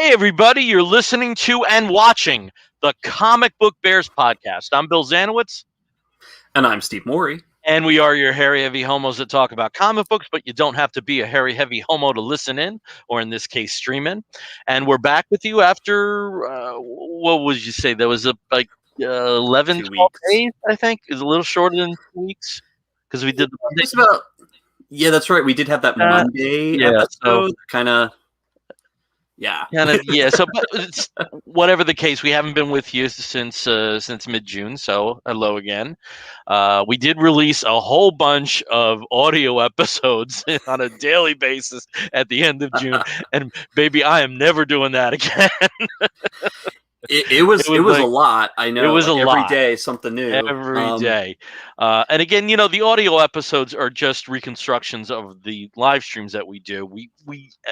Hey, everybody, you're listening to and watching the Comic Book Bears podcast. I'm Bill Zanowitz. And I'm Steve Morey. And we are your hairy, heavy homos that talk about comic books, but you don't have to be a hairy, heavy homo to listen in, or in this case, stream in. And we're back with you after, what would you say? There was 11, 12 days, I think. Is a little shorter than 2 weeks because we did the Monday. Yeah, that's right. We did have that Monday episode. So, but it's, whatever the case, we haven't been with you since mid-June. So hello again. We did release a whole bunch of audio episodes on a daily basis at the end of June, and baby, I am never doing that again. It was a lot. I know. It was every lot. Day, something new. Every day. And again, the audio episodes are just reconstructions of the live streams that we do. We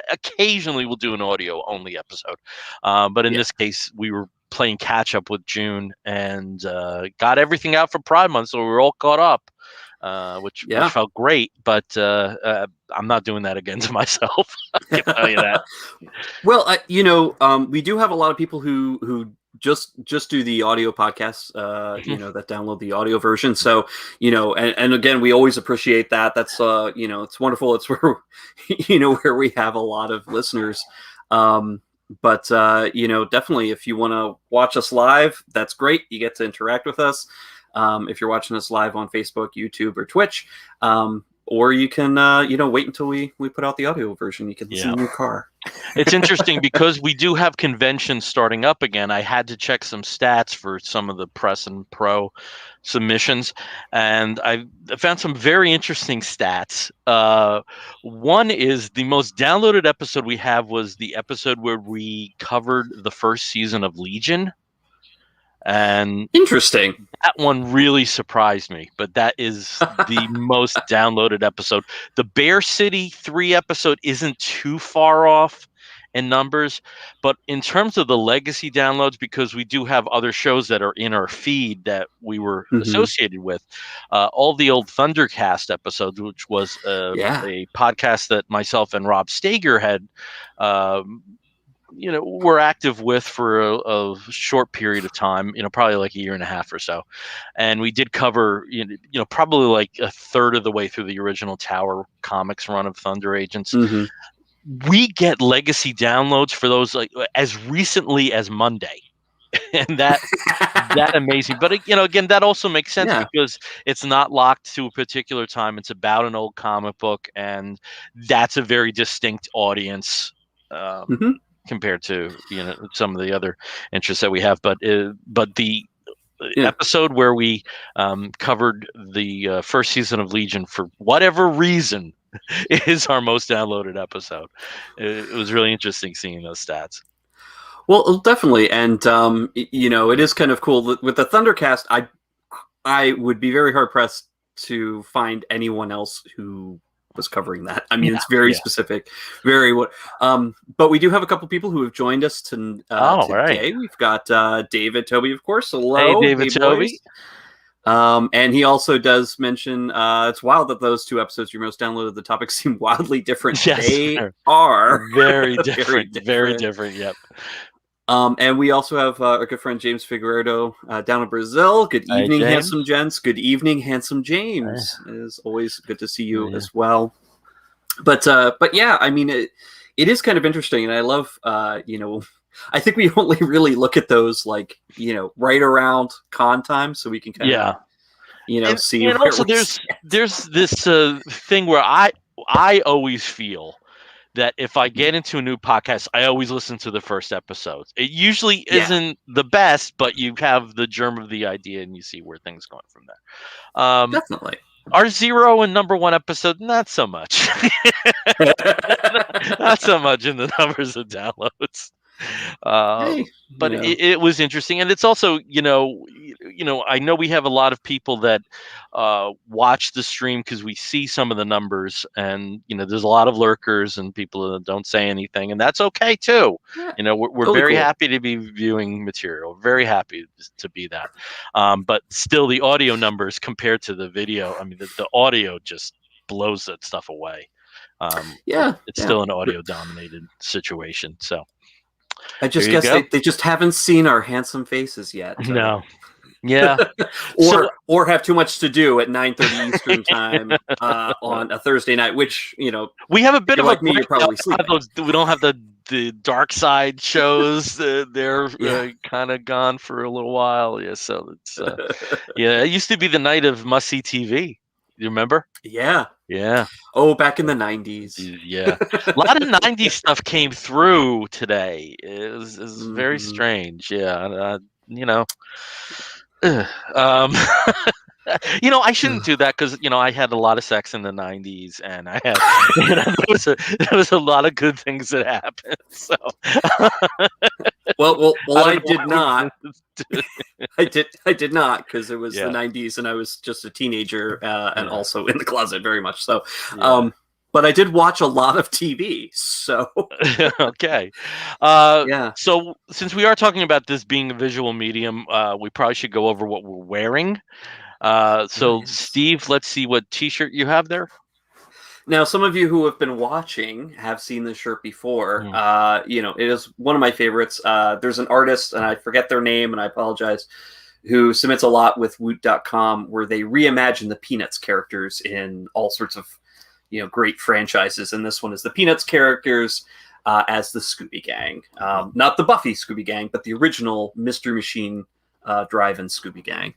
occasionally will do an audio only episode. But in this case, we were playing catch up with June and got everything out for Pride Month. So we were all caught up, which felt great. But I'm not doing that again to myself. I can tell you that. Well, we do have a lot of people who just do the audio podcasts, that download the audio version. So, and again, we always appreciate that. That's, it's wonderful. It's where, where we have a lot of listeners. But definitely if you want to watch us live, that's great. You get to interact with us. If you're watching us live on Facebook, YouTube, or Twitch, or you can, wait until we put out the audio version. You can listen in your car. It's interesting because we do have conventions starting up again. I had to check some stats for some of the press and pro submissions, and I found some very interesting stats. One is the most downloaded episode we have was the episode where we covered the first season of Legion. And interesting. That one really surprised me, but that is the most downloaded episode. The Bear City 3 episode isn't too far off in numbers, but in terms of the legacy downloads, because we do have other shows that are in our feed that we were associated with, all the old Thundercast episodes, which was a podcast that myself and Rob Stager had we're active with for a short period of time, probably like a year and a half or so. And we did cover, probably like a third of the way through the original Tower Comics run of Thunder Agents. Mm-hmm. We get legacy downloads for those like as recently as Monday. And that amazing. But, again, that also makes sense because it's not locked to a particular time. It's about an old comic book, and that's a very distinct audience. Compared to some of the other interests that we have, but the episode where we covered the first season of Legion for whatever reason is our most downloaded episode. It was really interesting seeing those stats. Well, definitely, and it is kind of cool with the Thundercast. I would be very hard pressed to find anyone else who was covering that. I mean, it's very specific, very what. But we do have a couple people who have joined us today. Right. We've got David Toby, of course. Hello, hey, David Toby. And he also does mention it's wild that those two episodes you most downloaded, the topics seem wildly different. Yes, they are very different. Very different. Yep. And we also have our good friend James Figueiredo down in Brazil. Good evening, handsome gents. Good evening, handsome James. It is always good to see you as well. But yeah, I mean, it is kind of interesting, and I love, I think we only really look at those like, right around con time, so we can kind of, see. And also, there's this thing where I always feel that if I get into a new podcast, I always listen to the first episodes. It usually isn't the best, but you have the germ of the idea and you see where things going from there. Definitely. Our 0 and number 1 episode, not so much. Not so much in the numbers of downloads. But it was interesting, and it's also I know we have a lot of people that watch the stream because we see some of the numbers, and there's a lot of lurkers and people that don't say anything, and that's okay too. We're totally very happy to be viewing material, very happy to be that, but still the audio numbers compared to the video, I mean the audio just blows that stuff away. It's still an audio dominated situation, so I There just you guess go. they just haven't seen our handsome faces yet. No. Yeah. or have too much to do at 9:30 Eastern time on a Thursday night, which, we have a if bit you're of a like me, break you're now. probably sleeping. We don't have the dark side shows. They're Yeah. kind of gone for a little while. Yeah, so it's yeah. It used to be the night of must see TV. You remember? Yeah. Yeah, Oh, back in the 90s. yeah. A lot of '90s stuff came through today. Is very Hmm. strange. Yeah, you know. um, I shouldn't do that because I had a lot of sex in the '90s, and I had, there was a lot of good things that happened. So Well, I I don't know did why not. I did not, because it was the Yeah, 90s and I was just a teenager, and yeah, also in the closet very much so. yeah. But I did watch a lot of TV, so Okay. Uh, yeah. so since we are talking about this being a visual medium, we probably should go over what we're wearing. Oh, So yes. Steve, let's see what T-shirt you have there. Now, some of you who have been watching have seen this shirt before. Mm. It is one of my favorites. There's an artist, and I forget their name, and I apologize, who submits a lot with Woot.com, where they reimagine the Peanuts characters in all sorts of, great franchises. And this one is the Peanuts characters as the Scooby Gang. Not the Buffy Scooby Gang, but the original Mystery Machine drive-in Scooby Gang.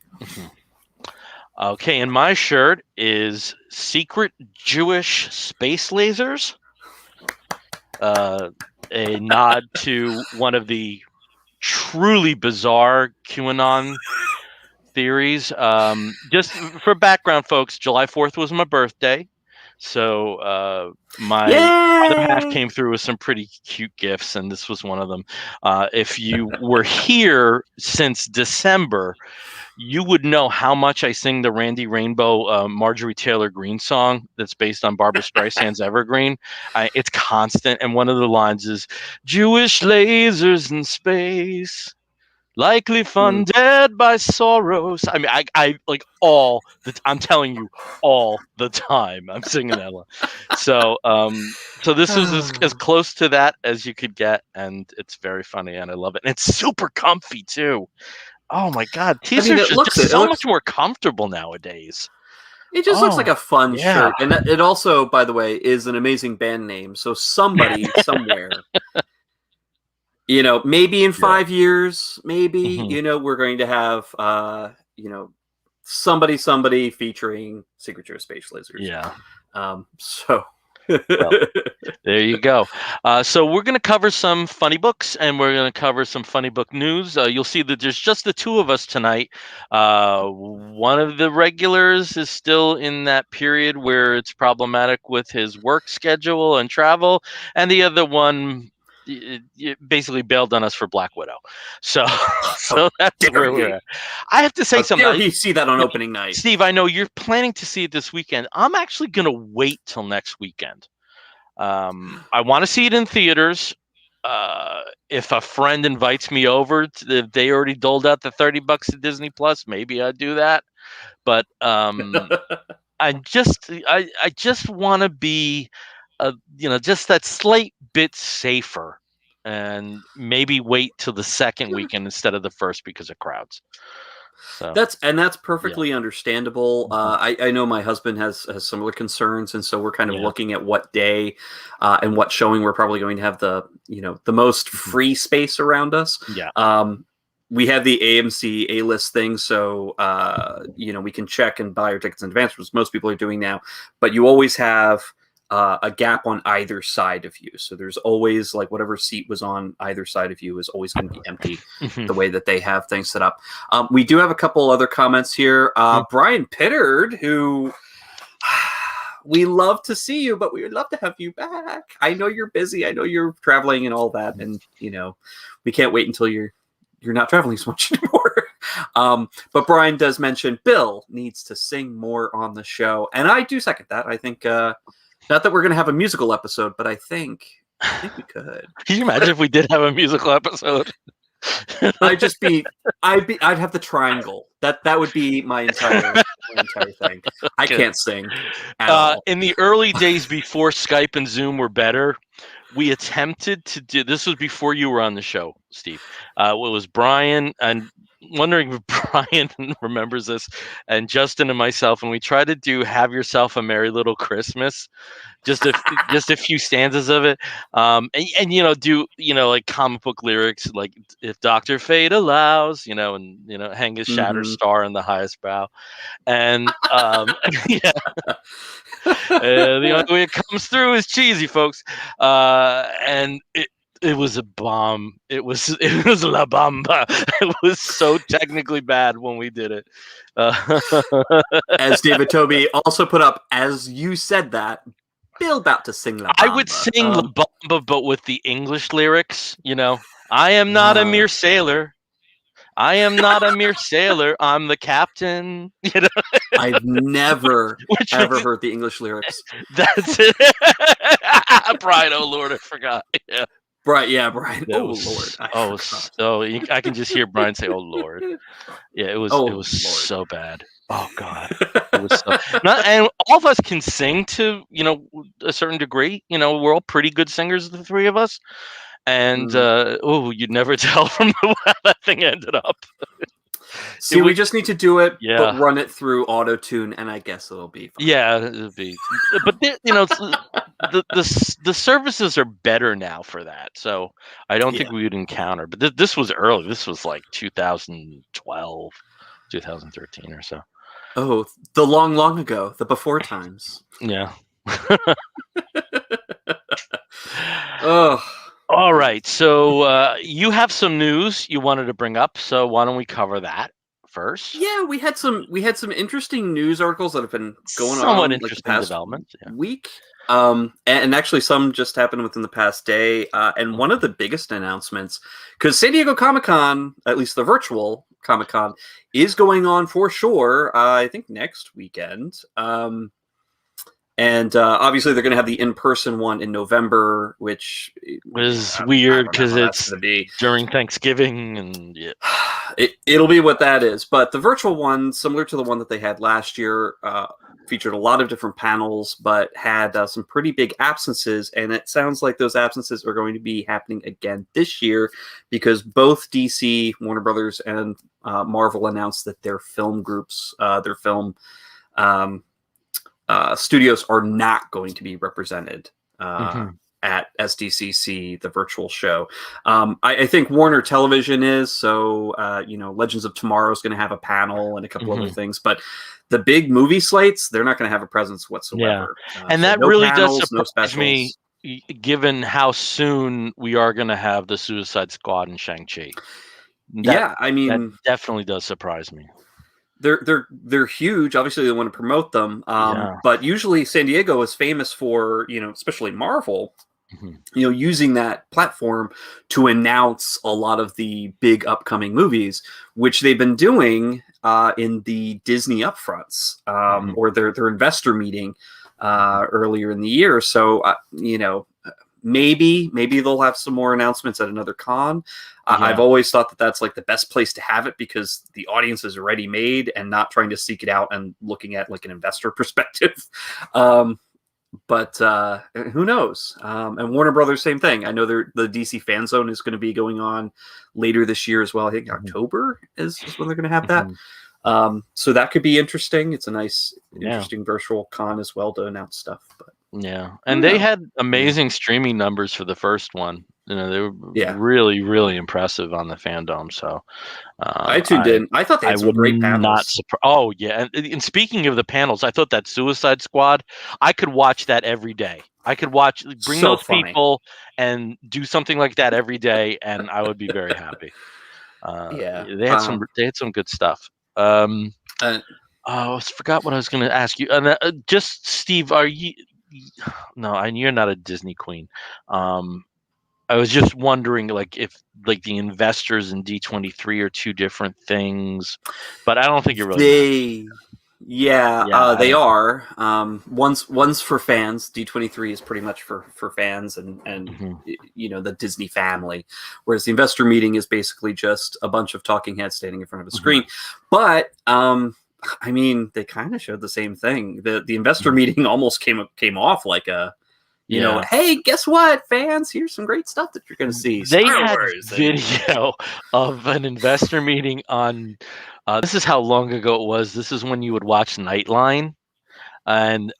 Okay, and my shirt is Secret Jewish Space Lasers, a nod to one of the truly bizarre QAnon theories. Just for background, folks, July 4th was my birthday. So my other half Yay! came through with some pretty cute gifts, and this was one of them. If you were here since December, you would know how much I sing the Randy Rainbow Marjorie Taylor Greene song that's based on Barbara Streisand's Evergreen. It's constant, and one of the lines is Jewish lasers in space, likely Hmm. funded by Soros. I mean, I like I'm telling you, all the time I'm singing that one. So this was as close to that as you could get, and it's very funny, and I love it. And it's super comfy too. Oh my God, I mean, t-shirts are just it so much looks more comfortable nowadays. It just looks like Oh a fun yeah, shirt, and it also, by the way, is an amazing band name. So somebody somewhere, maybe in yeah, 5 years, maybe hmm we're going to have, somebody featuring Signature Space Lasers. yeah. So Well, there you go. So we're going to cover some funny books, and we're going to cover some funny book news. You'll see that there's just the two of us tonight. One of the regulars is still in that period where it's problematic with his work schedule and travel, and the other one basically bailed on us for Black Widow. So, how so that's dare where we're he? at. I have to say How something. dare he see that on You opening night? Steve, I know you're planning to see it this weekend. I'm actually going to wait till next weekend. I want to see it in theaters. If a friend invites me over, if they already doled out the $30 at Disney Plus, maybe I'd do that. But I just want to be, just that slight bit safer, and maybe wait till the second weekend instead of the first because of crowds. So That's yeah, perfectly understandable. mhm, I know my husband has similar concerns, and so we're kind of yeah, looking at what day and what showing we're probably going to have the most mhm, free space around us. yeah. We have the AMC A list thing, so we can check and buy our tickets in advance, which most people are doing now. But you always have a gap on either side of you, so there's always, like, whatever seat was on either side of you is always going to be empty. Mhm, The way that they have things set up. We do have a couple other comments here. mhm. Brian Pittard, who we love to see you, but we would love to have you back. I know you're busy. I know you're traveling and all that, and we can't wait until you're not traveling so much anymore. But Brian does mention Bill needs to sing more on the show, and I do second that. I think not that we're going to have a musical episode, but I think we could. Can you imagine if we did have a musical episode? I'd have the triangle. That would be my entire thing. I Okay. can't sing at all. In the early days before Skype and Zoom were better, we attempted to do this. Was before you were on the show, Steve. It was Brian, and wondering if Brian remembers this, and Justin and myself, and we tried to do "Have Yourself a Merry Little Christmas," just a few stanzas of it, and do like comic book lyrics, like if Dr. Fate allows, and hang his shattered star in the highest bough, and yeah. The only way it comes through is cheesy, folks. And it was a bomb. It was La Bamba. It was so technically bad when we did it. As David Toby also put up, as you said that, Bill about to sing La Bamba. I would sing La Bamba, but with the English lyrics. I am not a mere sailor. I am not a mere sailor. I'm the captain. I've never ever heard the English lyrics. That's it. Brian, oh Lord, I forgot. Yeah. Brian, Brian. Lord. I can just hear Brian say, "Oh Lord." Yeah, it was so bad. Oh God, it was so. And all of us can sing to a certain degree. We're all pretty good singers, the three of us. And you'd never tell from how that thing ended up. See, we just need to do it, but run it through auto-tune, and I guess it'll be fine. Yeah, it'll be. But the services are better now for that, so I don't think we would encounter. But this was early. This was like 2012, 2013 or so. Oh, the long ago, the before times. Yeah. Oh. All right, so you have some news you wanted to bring up, so why don't we cover that first? Yeah, we had some interesting news articles that have been going Somewhat on interesting the past developments, week. And actually some just happened within the past day. And one of the biggest announcements, because San Diego Comic-Con, at least the virtual Comic-Con, is going on for sure, I think next weekend. And obviously they're going to have the in-person one in November, which was weird because it's during Thanksgiving, and it'll be what that is. But the virtual one, similar to the one that they had last year, featured a lot of different panels, but had some pretty big absences. And it sounds like those absences are going to be happening again this year because both DC, Warner Brothers, and Marvel announced that their film groups, their film studios are not going to be represented at SDCC, the virtual show. I think Warner Television is, so Legends of Tomorrow is going to have a panel and a couple other things, but the big movie slates, they're not going to have a presence whatsoever. Yeah. And that really does surprise me, given how soon we are going to have the Suicide Squad and Shang-Chi. That definitely does surprise me. They're huge. Obviously, they want to promote them. But usually San Diego is famous for, especially Marvel, using that platform to announce a lot of the big upcoming movies, which they've been doing in the Disney upfronts or their investor meeting earlier in the year. So, maybe they'll have some more announcements at another con. I've always thought that that's like the best place to have it because the audience is already made and not trying to seek it out and looking at like an investor perspective. But who knows? And Warner Brothers, same thing. I know the DC Fan Zone is going to be going on later this year as well. I think October is when they're going to have that. So that could be interesting. It's a nice, interesting virtual con as well to announce stuff. But and they had amazing streaming numbers for the first one. They were really, really impressive on the fandom. So I tuned in. I thought they had some great panels. Oh yeah, and speaking of the panels, I thought that Suicide Squad, I could watch that every day. I could bring those people and do something like that every day, and I would be very happy. They had some good stuff. I forgot what I was going to ask you. Just Steve, are you? No, you're not a Disney queen. I was just wondering, if the investors in D23 are two different things, but I don't think you're really. They are. One's for fans. D23 is pretty much for fans and the Disney family, whereas the investor meeting is basically just a bunch of talking heads standing in front of a screen. But they kind of showed the same thing. The investor meeting almost came off like a you know, hey, guess what, fans? Here's some great stuff that you're going to see. They Star had Wars video of an investor meeting on. This is how long ago it was. This is when you would watch Nightline, and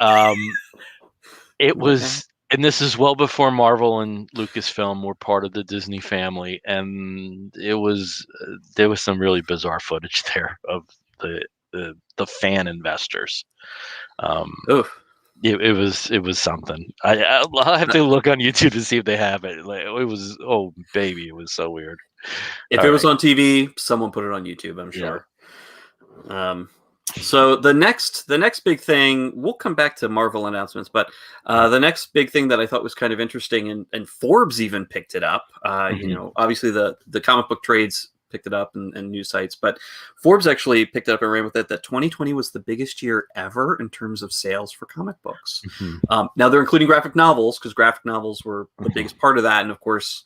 it was. And this is well before Marvel and Lucasfilm were part of the Disney family, and it was there was some really bizarre footage there of the fan investors. It was something. I'll have to look on YouTube to see if they have it. Like, it was, oh baby, it was so weird. If it was on TV, someone put it on YouTube, I'm sure. Yeah. So the next big thing, we'll come back to Marvel announcements, but the next big thing that I thought was kind of interesting, and Forbes even picked it up. You know, obviously the comic book trades picked it up and news sites, but Forbes actually picked it up and ran with it that 2020 was the biggest year ever in terms of sales for comic books. Now they're including graphic novels because graphic novels were the biggest part of that, and of course,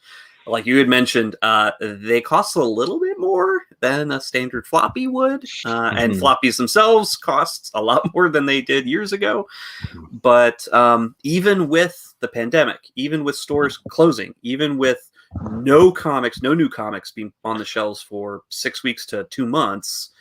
like you had mentioned, they cost a little bit more than a standard floppy would, and floppies themselves cost a lot more than they did years ago. But even with the pandemic, even with stores closing, even with no new comics being on the shelves for 6 weeks to 2 months,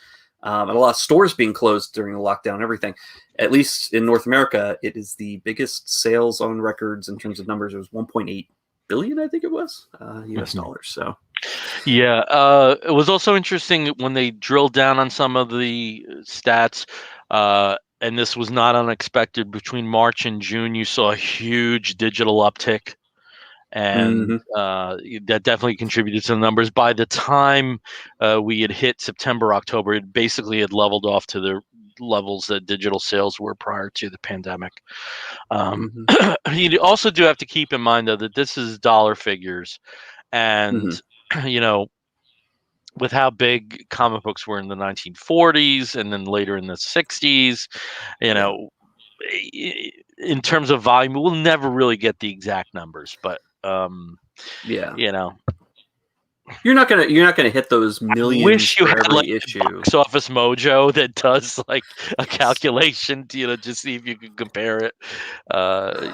and a lot of stores being closed during the lockdown and everything, at least in North America, it is the biggest sales on records in terms of numbers. It was 1.8 billion, I think it was, US dollars. So yeah, it was also interesting when they drilled down on some of the stats, and this was not unexpected. Between March and June, you saw a huge digital uptick, and that definitely contributed to the numbers. By the time we had hit September, October, it basically had leveled off to the levels that digital sales were prior to the pandemic. You also do have to keep in mind, though, that this is dollar figures, and you know, with how big comic books were in the 1940s and then later in the 60s, you know, in terms of volume, we'll never really get the exact numbers, but you know, you're not gonna hit those millions. I wish you for had every like issue. Box Office Mojo that does like a calculation to, you know, just see if you can compare it.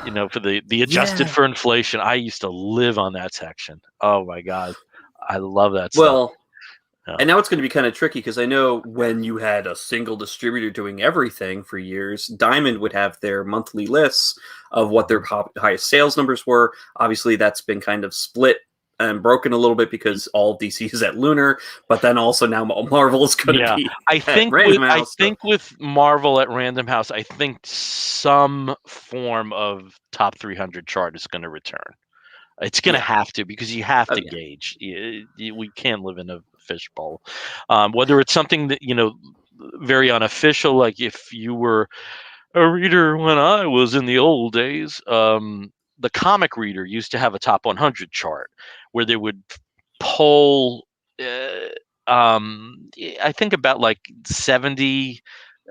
You know, for the adjusted for inflation. I used to live on that section. Oh my god, I love that stuff. And now it's going to be kind of tricky because I know when you had a single distributor doing everything for years, Diamond would have their monthly lists of what their highest sales numbers were. Obviously, that's been kind of split and broken a little bit because all DC is at Lunar, but then also now Marvel is going to be at Random House. I think with Marvel at Random House, I think some form of top 300 chart is going to return. It's going to have to, because you have to gauge. We can't live in a fishbowl. Whether it's something that, you know, very unofficial, like if you were a reader when I was in the old days, the comic reader used to have a top 100 chart where they would poll, I think about like 70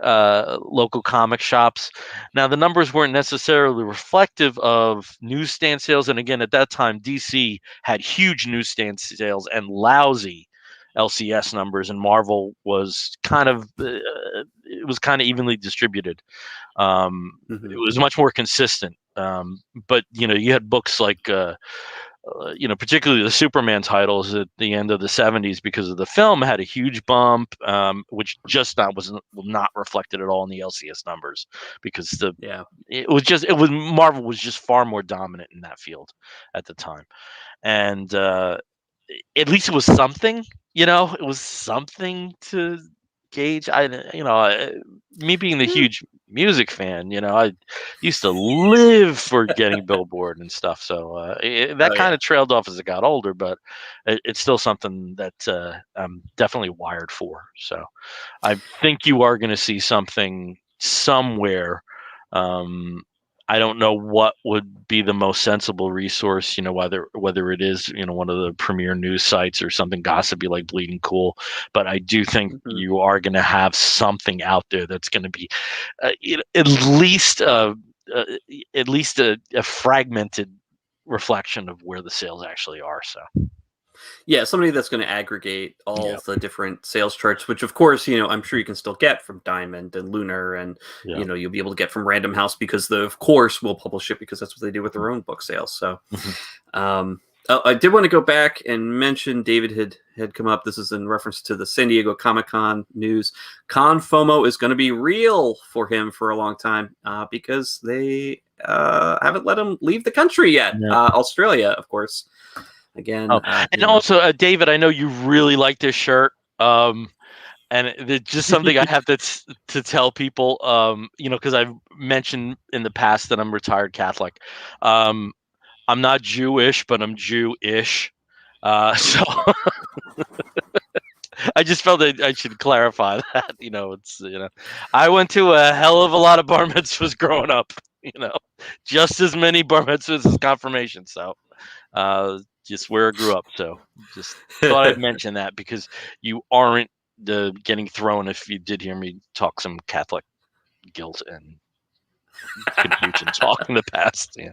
local comic shops. Now, the numbers weren't necessarily reflective of newsstand sales, and again, at that time, DC had huge newsstand sales and lousy LCS numbers, and Marvel was kind of it was kind of evenly distributed. It was much more consistent. But you know, you had books like you know, particularly the Superman titles at the end of the 70s, because of the film, had a huge bump, which just was not reflected at all in the LCS numbers, because Marvel was just far more dominant in that field at the time, and at least it was something. You know, it was something to gauge. Me being the huge music fan, you know, I used to live for getting Billboard and stuff. So that kind of trailed off as I got older, but it's still something that I'm definitely wired for. So I think you are going to see something somewhere. I don't know what would be the most sensible resource, you know, whether it is, you know, one of the premier news sites or something gossipy like Bleeding Cool, but I do think you are going to have something out there that's going to be at least a fragmented reflection of where the sales actually are. So Yeah, somebody that's going to aggregate all Yeah, the different sales charts, which of course, I'm sure you can still get from Diamond and Lunar, and yeah. you'll be able to get from Random House because of course will publish it because that's what they do with their own book sales. So, Mhm. um, I did want to go back and mention David had come up. This is in reference to the San Diego Comic-Con news. Con FOMO is going to be real for him for a long time because they haven't let him leave the country yet. Yeah. Australia, of course. Again, Oh, and also, David, I know you really like this shirt. And it's just something I have to tell people, because I've mentioned in the past that I'm retired Catholic. I'm not Jewish, but I'm Jew-ish. So I just felt that I should clarify that. I went to a hell of a lot of bar mitzvahs growing up. Just as many bar mitzvahs as confirmation. So just where I grew up. So just thought I'd mention that because you aren't getting thrown if you did hear me talk some Catholic guilt and confusion talk in the past. Yeah.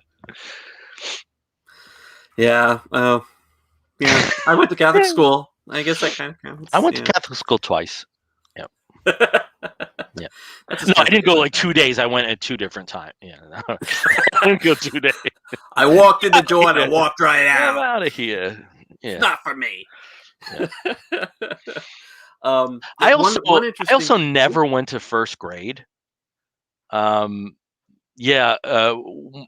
Yeah. Yeah. I went to Catholic school. I guess that kind of counts. I went to Catholic school twice. Yeah. Yeah. That's No, I didn't go like 2 days. I went at 2 different times. Yeah. No. I didn't go 2 days. I walked in the door and I walked right I'm out. out of here. Yeah. It's not for me. Yeah. One I interesting. also never went to first grade. Yeah,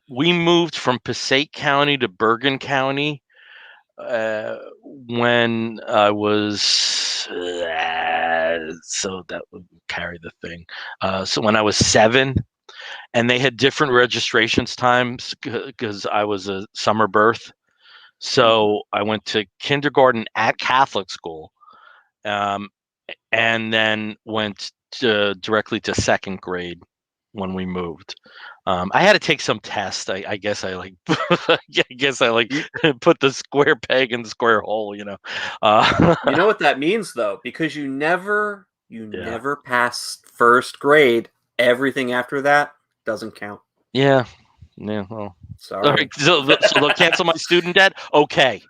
we moved from Passaic County to Bergen County when I was so that would carry the thing. So when I was 7, and they had different registrations times because I was a summer birth. So I went to kindergarten at Catholic school, and then went directly to second grade when we moved. I had to take some test. I guess I like. I guess I like put the square peg in the square hole. You know what that means, though, because you never passed first grade. Everything after that doesn't count. Yeah. Well, sorry. So they'll cancel my student debt. Okay.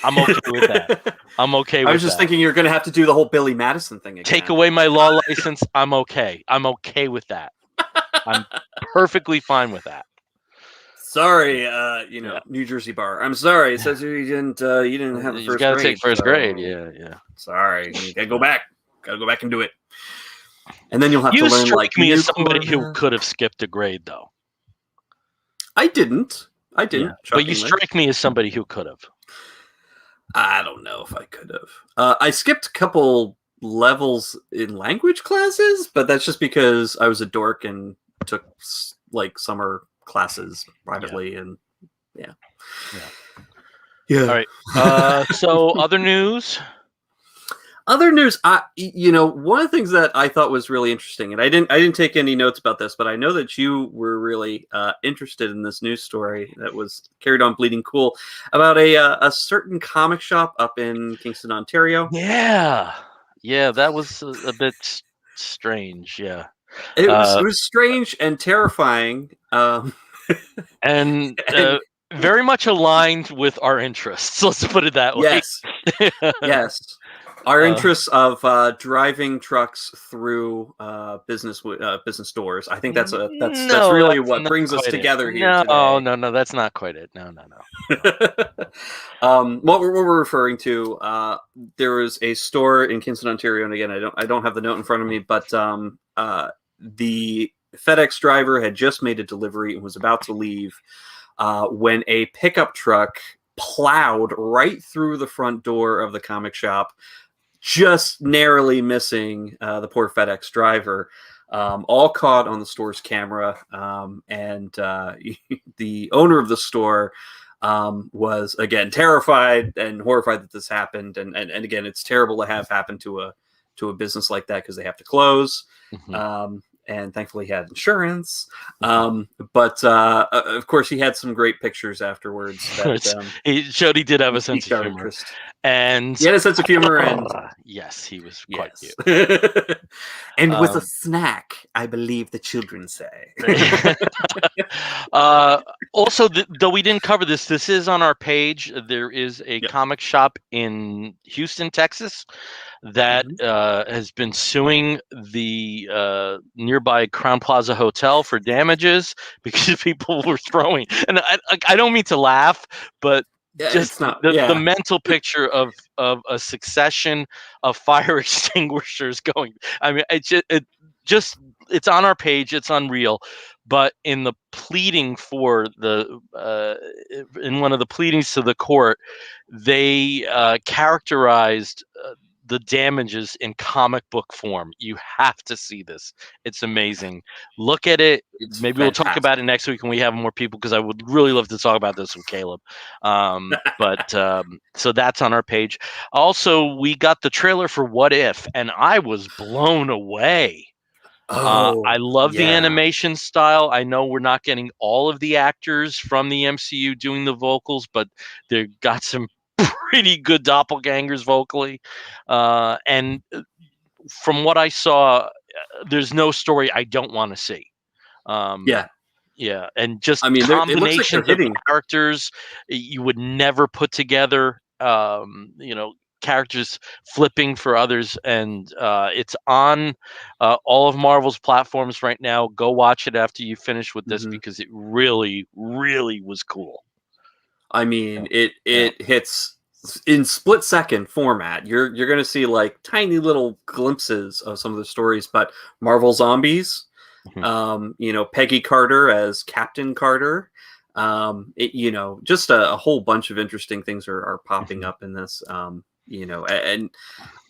I'm okay with that. I'm okay with that. I was just thinking you're going to have to do the whole Billy Madison thing again. Take away my law license. I'm okay. I'm okay with that. I'm perfectly fine with that. Sorry, New Jersey bar. I'm sorry. It says you didn't have a first grade. You got to take first grade. Yeah. Sorry. You got to go back. Got to go back and do it. And then you'll have to learn strike me as somebody who could have skipped a grade, though. I didn't. Yeah. But you strike me as somebody who could have. I don't know if I could have. I skipped a couple levels in language classes, but that's just because I was a dork and took like summer classes privately, and yeah. All right. So other news. One of the things that I thought was really interesting, and I didn't take any notes about this, but I know that you were really interested in this news story that was carried on Bleeding Cool about a certain comic shop up in Kingston, Ontario. Yeah, that was a bit strange. Yeah, it was strange and terrifying, and very much aligned with our interests. Let's put it that way. Yes. Our interests of driving trucks through business doors. I think that's really what brings us together here today. No, that's not quite it. No. What we're referring to, there was a store in Kingston, Ontario, and again, I don't have the note in front of me, but the FedEx driver had just made a delivery and was about to leave when a pickup truck plowed right through the front door of the comic shop, just narrowly missing the poor FedEx driver, all caught on the store's camera. And the owner of the store was, again, terrified and horrified that this happened. And again, it's terrible to have happen to a business like that because they have to close. Mm-hmm. And thankfully he had insurance. But of course he had some great pictures afterwards. That, he showed he did have a sense of humor. And he had a sense of humor, and yes, he was quite cute. And with a snack, I believe the children say. Also, though we didn't cover this is on our page. There is a comic shop in Houston, Texas, that has been suing the nearby Crown Plaza Hotel for damages because people were throwing. And I don't mean to laugh, but just it's not, the mental picture of a succession of fire extinguishers going. I mean, it's on our page. It's unreal. But in the pleading for in one of the pleadings to the court, they characterized the damages in comic book form. You have to see this. It's amazing. Look at it. It's Maybe we'll talk about it next week when we have more people, because I would really love to talk about this with Caleb. So that's on our page. Also, we got the trailer for What If, and I was blown away. I love the animation style. I know we're not getting all of the actors from the MCU doing the vocals, but they've got some pretty good doppelgangers vocally. And from what I saw, there's no story I don't want to see. Yeah, and just combinations of characters you would never put together. Characters flipping for others, and it's on all of Marvel's platforms right now. Go watch it after you finish with this, because it really, really was cool. I mean, it hits in split second format. You're going to see like tiny little glimpses of some of the stories, but Marvel Zombies, Peggy Carter as Captain Carter, just a whole bunch of interesting things are popping up in this. And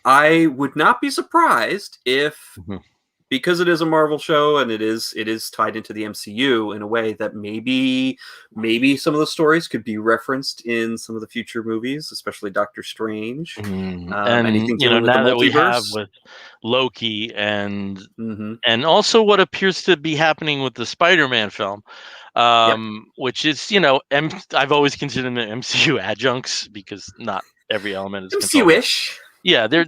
I would not be surprised if, because it is a Marvel show and it is tied into the MCU in a way, that maybe some of the stories could be referenced in some of the future movies, especially Doctor Strange. And anything dealing with now the that we have multiverse. with Loki and also what appears to be happening with the Spider-Man film, which is, I've always considered them MCU adjuncts, because not every element is MCU-ish. Yeah, they're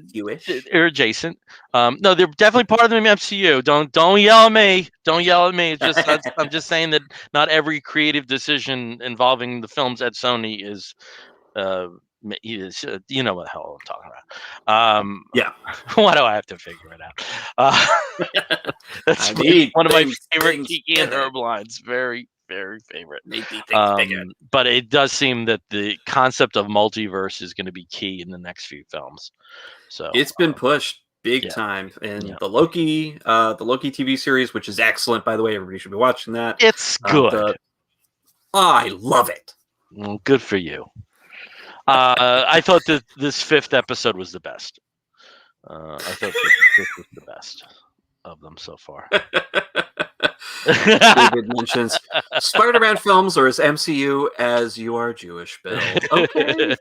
adjacent. No, they're definitely part of the MCU. Don't yell at me. Don't yell at me. It's just I'm just saying that not every creative decision involving the films at Sony is you know what the hell I'm talking about. Why do I have to figure it out? That's one of my favorite Kiki and Herb lines. Very, very favorite. Make me think bigger. But it does seem that the concept of multiverse is going to be key in the next few films. So it's been pushed big time in the Loki TV series, which is excellent, by the way. Everybody should be watching that. It's good. I love it. Well, good for you. I thought that this 5th episode was the best. I thought this was the best of them so far. David mentions Spider-Man films are as MCU as you are Jewish, Bill. Okay.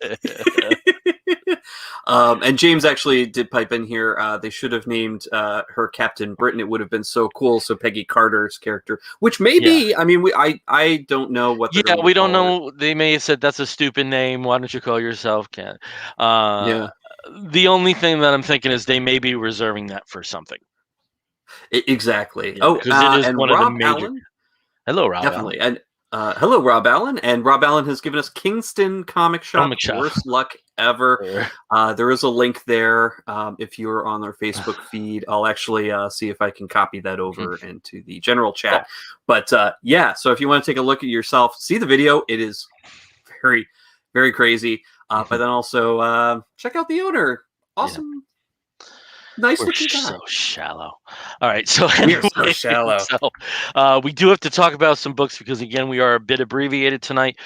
And James actually did pipe in here. They should have named her Captain Britain. It would have been so cool. So Peggy Carter's character, which may be, I mean, I don't know what. We don't know. They may have said that's a stupid name. Why don't you call yourself Ken? The only thing that I'm thinking is they may be reserving that for something. Exactly. Because it is and one Rob of the major. Allen. Hello, Rob. Definitely. Allen. And hello, Rob Allen. And Rob Allen has given us Kingston Comic Shop. Worst luck ever. There is a link there. If you're on our Facebook feed, I'll actually see if I can copy that over into the general chat. But so if you want to take a look at yourself, see the video. It is very, very crazy. But then also check out the owner. Awesome. Nice looking guy. So shallow. All right, so we're so shallow. So, we do have to talk about some books, because again we are a bit abbreviated tonight.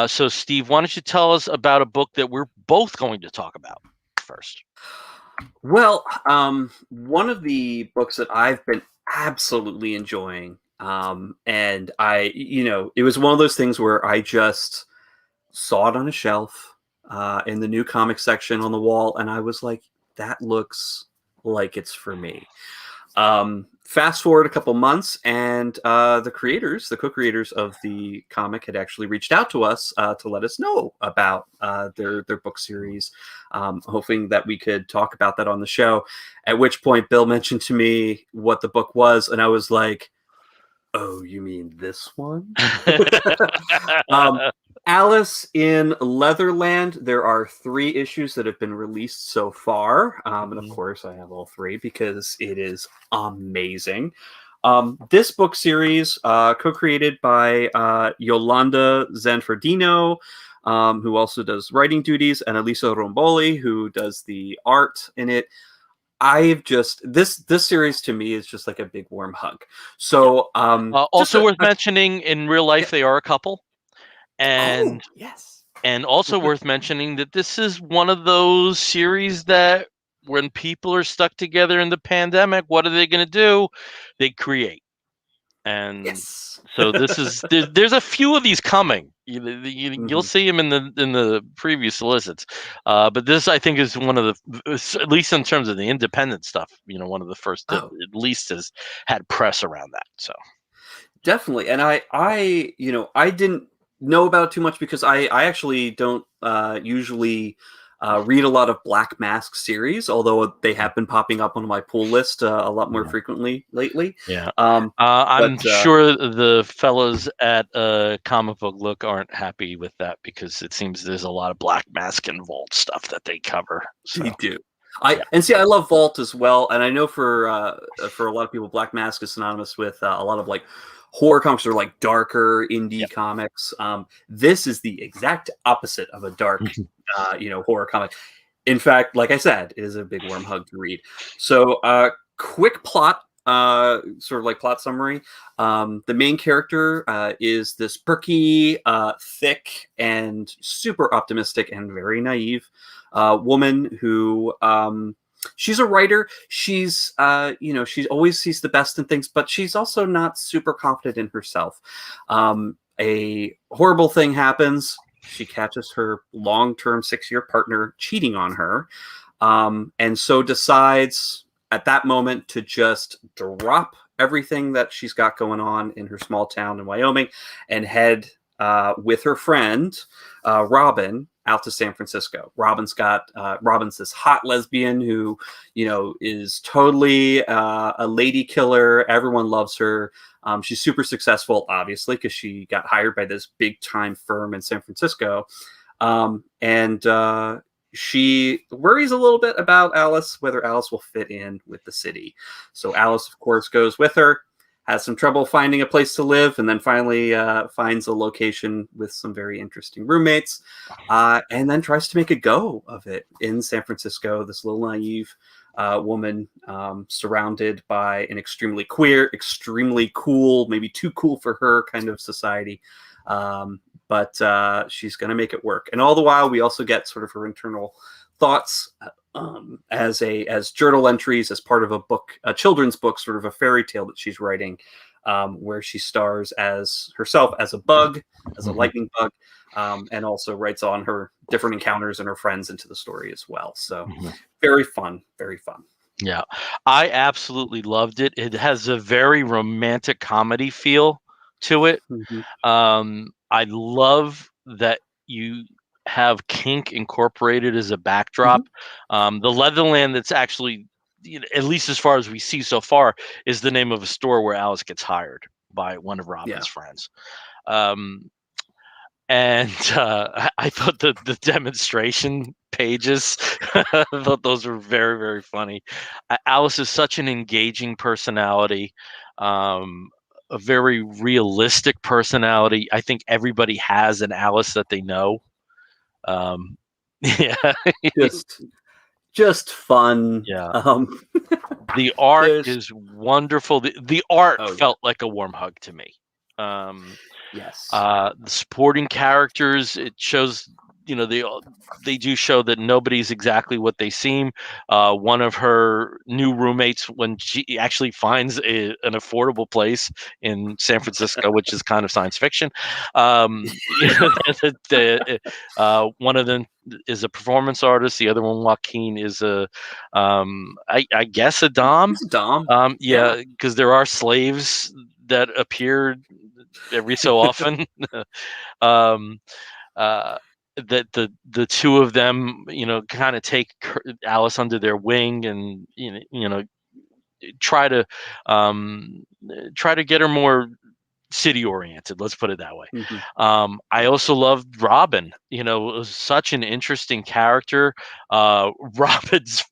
So Steve, why don't you tell us about a book that we're both going to talk about first? Well, one of the books that I've been absolutely enjoying, and it was one of those things where I just saw it on a shelf in the new comic section on the wall, and I was like, that looks like it's for me. fast forward a couple months, and the co-creators of the comic, had actually reached out to us to let us know about their book series, hoping that we could talk about that on the show. At which point, Bill mentioned to me what the book was, and I was like, "Oh, you mean this one?" Alice in Leatherland. There are 3 issues that have been released so far. And of course, I have all 3 because it is amazing. This book series, co-created by Yolanda Zanfardino, who also does writing duties, and Elisa Romboli, who does the art in it. I've just this series to me is just like a big warm hug. So also worth mentioning, in real life, they are a couple. And yes, and also worth mentioning that this is one of those series that when people are stuck together in the pandemic, what are they going to do? They create. And yes. so there's a few of these coming. You'll see them in the previous solicits, but this, I think, is one of the, at least in terms of the independent stuff, one of the first that at least has had press around that. So definitely. And I didn't know about it too much because I actually don't usually read a lot of Black Mask series, although they have been popping up on my pull list a lot more frequently lately. Yeah. I'm sure the fellas at Comic Book Look aren't happy with that, because it seems there's a lot of Black Mask and Vault stuff that they cover. So. They do. I love Vault as well, and I know for a lot of people, Black Mask is synonymous with a lot of like horror comics or like darker indie comics. This is the exact opposite of a dark, horror comic. In fact, like I said, it is a big warm hug to read. So, quick plot, sort of like plot summary. The main character is this perky, thick, and super optimistic and very naive woman who she's a writer. She's she always sees the best in things, but she's also not super confident in herself. A horrible thing happens. She catches her long-term 6-year partner cheating on her, and so decides at that moment to just drop everything that she's got going on in her small town in Wyoming and head with her friend Robin out to San Francisco. Robin's this hot lesbian who, is totally a lady killer. Everyone loves her. She's super successful, obviously, because she got hired by this big time firm in San Francisco. And she worries a little bit about Alice, whether Alice will fit in with the city. So Alice, of course, goes with her, has some trouble finding a place to live, and then finally finds a location with some very interesting roommates, and then tries to make a go of it in San Francisco. This little naive woman, surrounded by an extremely queer, extremely cool, maybe too cool for her kind of society. But she's going to make it work. And all the while, we also get sort of her internal thoughts as journal entries, as part of a children's book, sort of a fairy tale that she's writing, where she stars as herself as a bug, as a lightning bug, and also writes on her different encounters and her friends into the story as well. So very fun, very fun. Yeah, I absolutely loved it. It has a very romantic comedy feel to it. I love that you have kink incorporated as a backdrop. The Leatherland, that's actually, at least as far as we see so far, is the name of a store where Alice gets hired by one of Robin's friends. And I thought the demonstration pages, I thought those were very, very funny. Alice is such an engaging personality. A very realistic personality. I think everybody has an Alice that they know. Just fun. The art is wonderful. The art felt like a warm hug to me. The supporting characters, it shows they do show that nobody's exactly what they seem. One of her new roommates, when she actually finds an affordable place in San Francisco, which is kind of science fiction, one of them is a performance artist. The other one, Joaquin, is I guess a dom. He's a dom. Yeah, because there are slaves that appear every so often. um, that the two of them, kind of take Alice under their wing, and try to try to get her more city oriented. Let's put it that way. I also loved Robin. It was such an interesting character. Robin's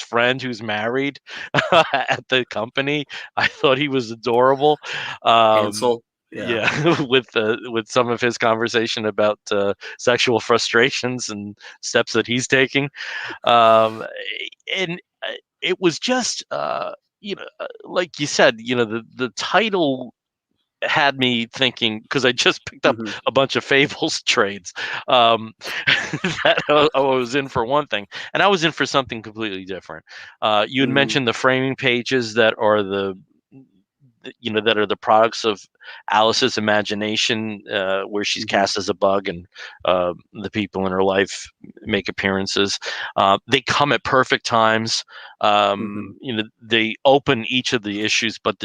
friend who's married at the company. I thought he was adorable. Hansel. Yeah, with some of his conversation about sexual frustrations and steps that he's taking, and it was just like you said, the title had me thinking, because I just picked up a bunch of Fables trades, that I was in for one thing, and I was in for something completely different. You had mentioned the framing pages that are the products of Alice's imagination, where she's cast as a bug, and the people in her life make appearances. They come at perfect times. They open each of the issues, but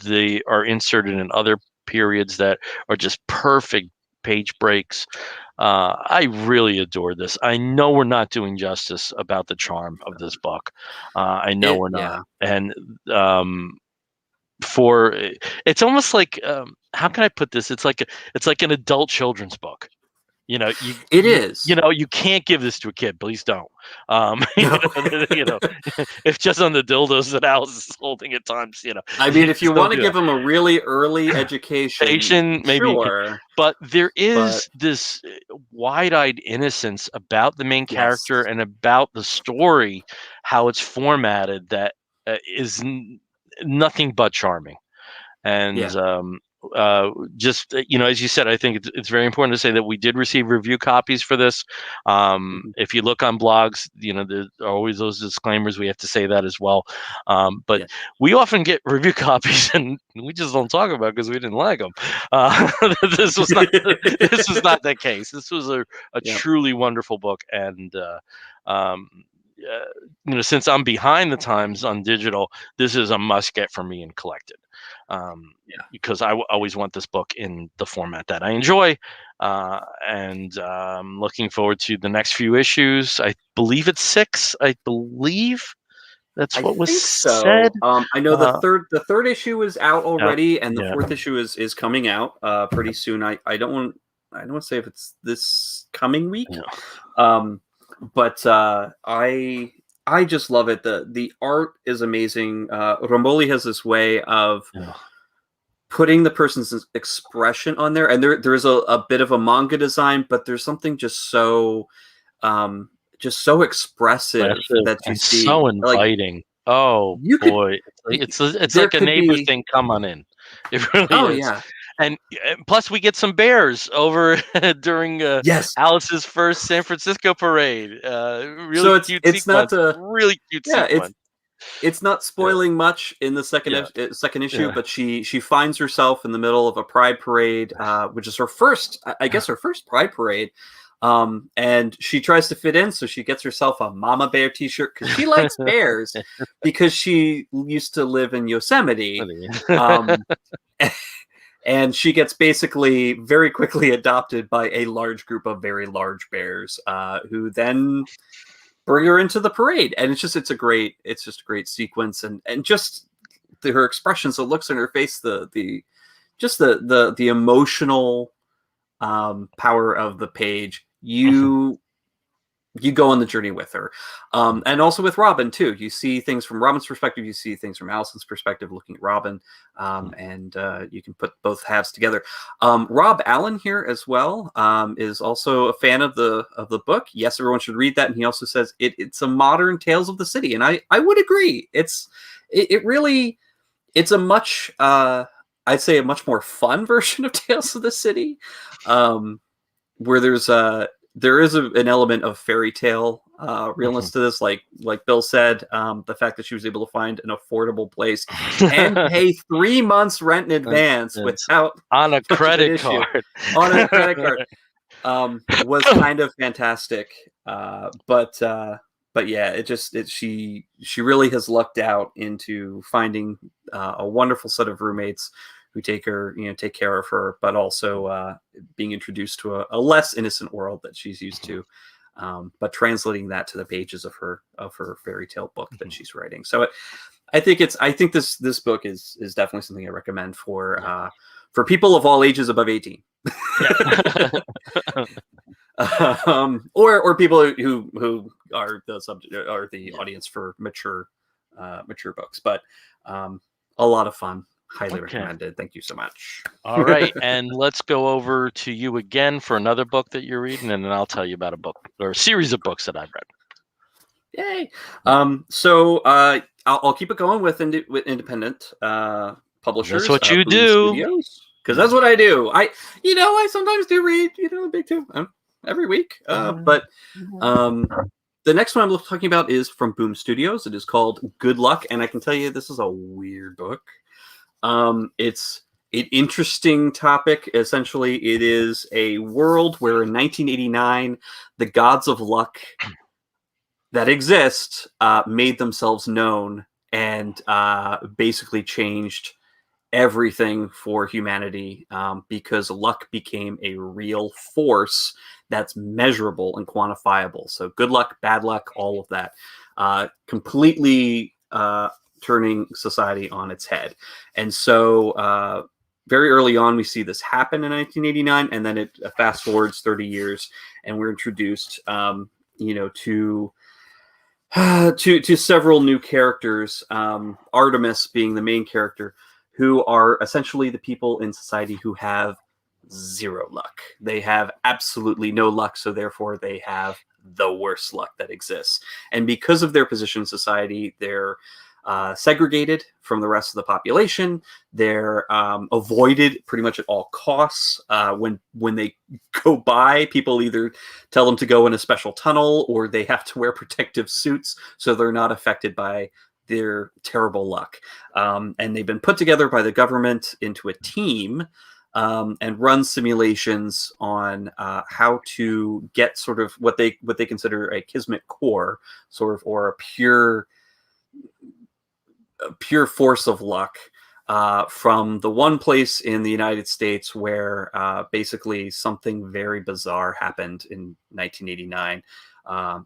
they are inserted in other periods that are just perfect page breaks. I really adore this. I know we're not doing justice about the charm of this book. I know we're not. And it's almost like, how can I put this? It's like an adult children's book. You can't give this to a kid. Please don't. If just on the dildos that Alice is holding at times. I mean, if you want to give them a really early education, maybe. Sure. But there is this wide-eyed innocence about the main character and about the story, how it's formatted, that is nothing but charming. And just as you said, I think it's very important to say that we did receive review copies for this. If you look on blogs, there are always those disclaimers. We have to say that as well. But we often get review copies, and we just don't talk about it because we didn't like them. This was not the case. This was a truly wonderful book, and since I'm behind the times on digital, this is a must get for me and collected. Because I always want this book in the format that I enjoy, and looking forward to the next few issues. I believe it's 6. I believe that's what was said. I know the third issue is out already, and the fourth issue is coming out pretty soon. I don't want to say if it's this coming week, but I just love it. The art is amazing. Romboli has this way of putting the person's expression on there, and there is a bit of a manga design, but there's something just so expressive that you see, so inviting. Boy, it's like a neighbor thing. Come on in. It really is. And plus, we get some bears over during Alice's first San Francisco parade. Really cute sequence. Really cute sequence. It's not spoiling much in the second issue, but she finds herself in the middle of a pride parade, which is her first pride parade. And she tries to fit in, so she gets herself a Mama Bear t-shirt because she likes bears, because she used to live in Yosemite. And she gets basically very quickly adopted by a large group of very large bears, who then bring her into the parade. And it's just a great sequence, and just her expressions, the looks on her face, the emotional power of the page. You go on the journey with her, and also with Robin too. You see things from Robin's perspective, you see things from Allison's perspective, looking at Robin, and you can put both halves together. Rob Allen here as well is also a fan of the book. Yes, everyone should read that, and he also says it's a modern Tales of the City, and I would agree. It's a much I'd say a much more fun version of Tales of the City, where there's there is an element of fairy tale realness to this, like Bill said, the fact that she was able to find an affordable place and pay 3 months rent in advance without on a much of an credit issue card. on a credit card was kind of fantastic. But yeah, she really has lucked out into finding a wonderful set of roommates who take care of her, but also being introduced to a less innocent world that she's used to, but translating that to the pages of her fairy tale book that she's writing. So I think this book is definitely something I recommend for people of all ages above 18. Or people who are the subject or the audience for mature books, but a lot of fun. Highly recommended. Thank you so much. All right, and let's go over to you again for another book that you're reading, and then I'll tell you about a book or a series of books that I've read. Yay! So I'll keep it going with independent publishers. That's what you do. Because that's what I do. I sometimes do read the big two every week. But the next one I'm talking about is from Boom Studios. It is called Good Luck, and I can tell you this is a weird book. It's an interesting topic. Essentially, it is a world where in 1989, the gods of luck that exist made themselves known and basically changed everything for humanity because luck became a real force that's measurable and quantifiable. So good luck, bad luck, all of that, completely turning society on its head. And so very early on, we see this happen in 1989, and then it fast forwards 30 years, and we're introduced, to several new characters, Artemis being the main character, who are essentially the people in society who have zero luck. They have absolutely no luck, so therefore they have the worst luck that exists. And because of their position in society, they're segregated from the rest of the population. They're avoided pretty much at all costs. When they go by, people either tell them to go in a special tunnel or they have to wear protective suits so they're not affected by their terrible luck. And they've been put together by the government into a team and run simulations on how to get sort of what they consider a kismet core, sort of, or a pure force of luck from the one place in the United States where basically something very bizarre happened in 1989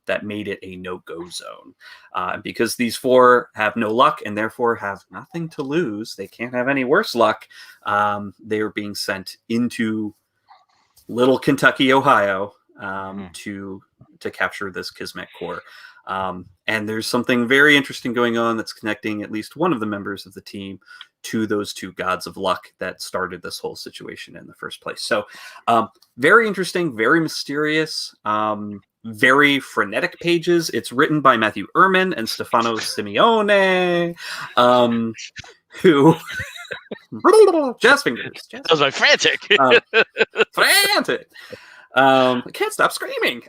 that made it a no-go zone. Because these four have no luck and therefore have nothing to lose, they can't have any worse luck, they are being sent into little Kentucky, Ohio, to capture this Kismet core. And there's something very interesting going on that's connecting at least one of the members of the team to those two gods of luck that started this whole situation in the first place. So very interesting, very mysterious, very frenetic pages. It's written by Matthew Ehrman and Stefano Simeone, who jazz fingers. That was my frantic. Frantic. I can't stop screaming.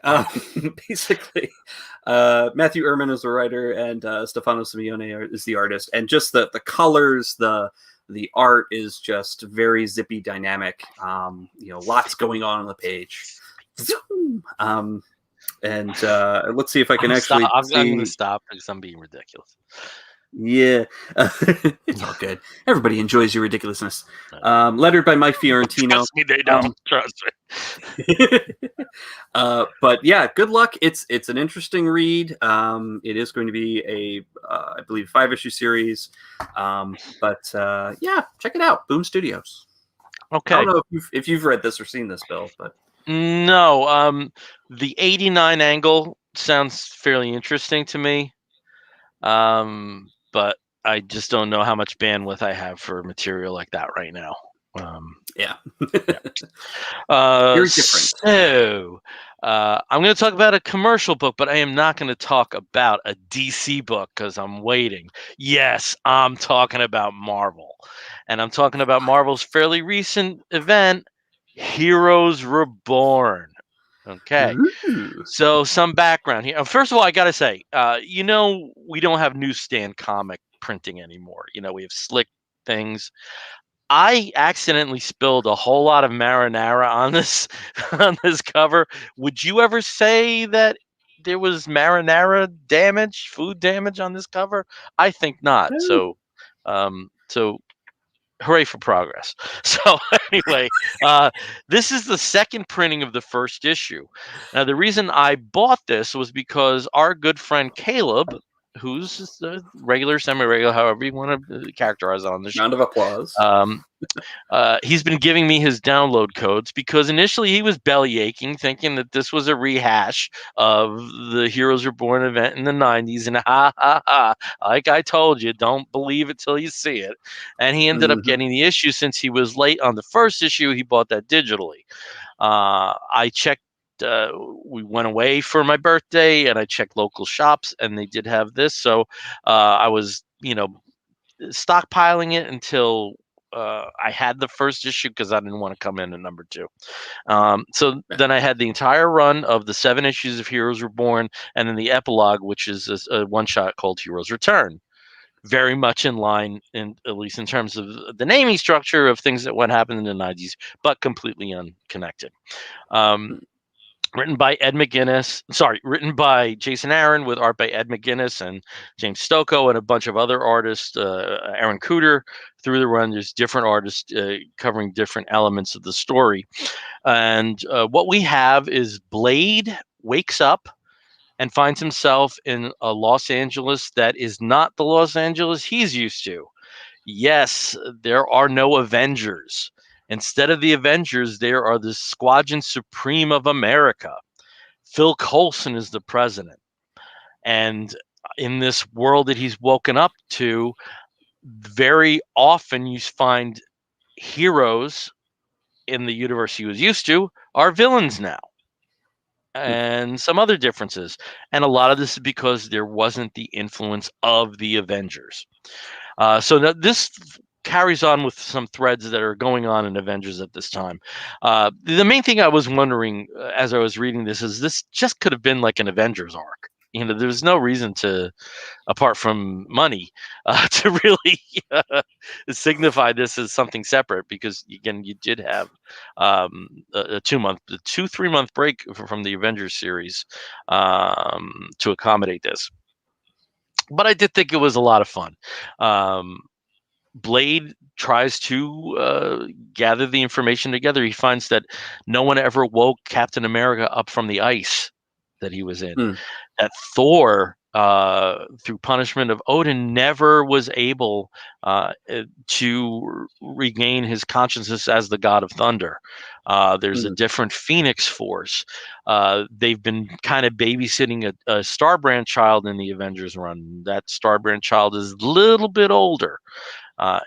Basically, Matthew Ehrman is the writer, and Stefano Simeone is the artist. And just the colors, the art is just very zippy, dynamic. Lots going on the page. And let's see if I can I'm going to stop because I'm being ridiculous. Yeah, it's all good. Everybody enjoys your ridiculousness. Lettered by Mike Fiorentino. Trust me, they don't. Trust me. But yeah, Good Luck. It's an interesting read. It is going to be I believe 5-issue series. But yeah, check it out. Boom Studios. Okay. I don't know if you've read this or seen this, Bill, but no. The 89 angle sounds fairly interesting to me. But I just don't know how much bandwidth I have for material like that right now. Yeah. Very different. So I'm going to talk about a commercial book, but I am not going to talk about a DC book because I'm waiting. Yes, I'm talking about Marvel. And I'm talking about Marvel's fairly recent event, Heroes Reborn. Okay. Ooh. So some background here. First of all, I got to say, we don't have newsstand comic printing anymore. We have slick things. I accidentally spilled a whole lot of marinara on this on this cover. Would you ever say that there was marinara damage, food damage on this cover? I think not. So hooray for progress. So anyway, this is the second printing of the first issue. Now, the reason I bought this was because our good friend Caleb, who's regular, semi-regular, however you want to characterize it on the show, Round of applause. he's been giving me his download codes because initially he was belly aching, thinking that this was a rehash of the Heroes Reborn event in the 90s. And like I told you, don't believe it till you see it. And he ended up getting the issue since he was late on the first issue. He bought that digitally. I checked. We went away for my birthday, and I checked local shops, and they did have this. So I was, stockpiling it until I had the first issue because I didn't want to come in at number 2. So then I had the entire run of the 7 issues of Heroes Reborn, and then the epilogue, which is a one-shot called Heroes Return. Very much in line, at least in terms of the naming structure of things that happened in the 90s, but completely unconnected. Written by Jason Aaron with art by Ed McGuinness and James Stocco and a bunch of other artists. Aaron Cooter through the run. There's different artists covering different elements of the story. And what we have is Blade wakes up and finds himself in a Los Angeles that is not the Los Angeles he's used to. Yes, there are no Avengers. Instead of the Avengers, there are the Squadron Supreme of America. Phil Coulson is the president. And in this world that he's woken up to, very often you find heroes in the universe he was used to are villains now. And some other differences. And a lot of this is because there wasn't the influence of the Avengers. So this carries on with some threads that are going on in Avengers at this time. The main thing I was wondering as I was reading this just could have been like an Avengers arc. There's no reason to, apart from money, to really signify this as something separate, because again, you did have a 3-month break from the Avengers series to accommodate this. But I did think it was a lot of fun. Blade tries to gather the information together. He finds that no one ever woke Captain America up from the ice that he was in. That Thor, through punishment of Odin, never was able to regain his consciousness as the god of thunder. There's a different Phoenix Force. They've been kind of babysitting a Starbrand child in the Avengers run. That Starbrand child is a little bit older